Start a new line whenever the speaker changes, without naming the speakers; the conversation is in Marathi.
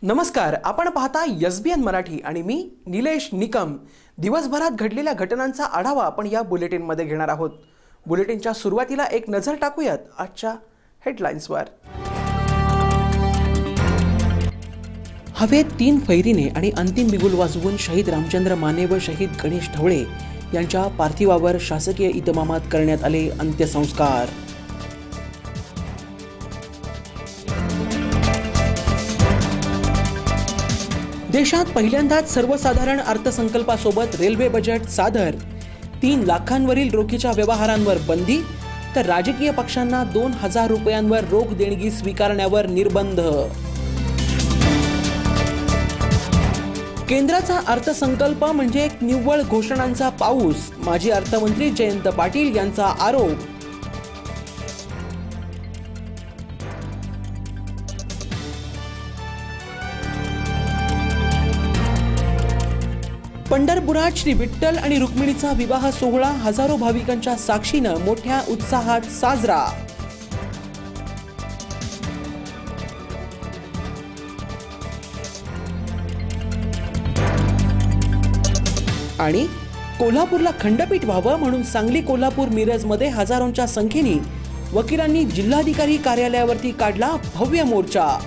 नमस्कार, आपण पाहता SBN मराठी आणि मी निलेश निकम। दिवसभरात घडलेल्या घटनांचा आढावा आपण या बुलेटिनमध्ये घेणार आहोत। बुलेटिनच्या सुरुवातीला एक नजर टाकूयात आजच्या हेडलाईन्सवर। हवेत 3 फैरीने आणि अंतिम बिगुल वाजवून शहीद रामचंद्र माने व शहीद गणेश ढवळे यांच्या पार्थिवावर शासकीय इतमामात करण्यात आले अंत्यसंस्कार। देशात पहिल्यांदाच सर्वसाधारण अर्थसंकल्पासोबत रेल्वे बजेट सादर। 3 लाखांवरील रोखीच्या व्यवहारांवर बंदी, तर राजकीय पक्षांना 2000 रुपयांवर रोख देणगी स्वीकारण्यावर निर्बंध। केंद्राचा अर्थसंकल्प म्हणजे एक निव्वळ घोषणांचा पाऊस, माजी अर्थमंत्री जयंत पाटील यांचा आरोप। पंढरपुरात श्री विठ्ठल आणि रुक्मिणीचा विवाह सोहळा हजारो भाविकांच्या साक्षीनं मोठ्या उत्साहात साजरा। आणि कोल्हापूरला खंडपीठ व्हावं म्हणून सांगली, कोल्हापूर, मिरजमध्ये हजारोंच्या संख्येने वकिलांनी जिल्हाधिकारी कार्यालयावरती काढला भव्य मोर्चा।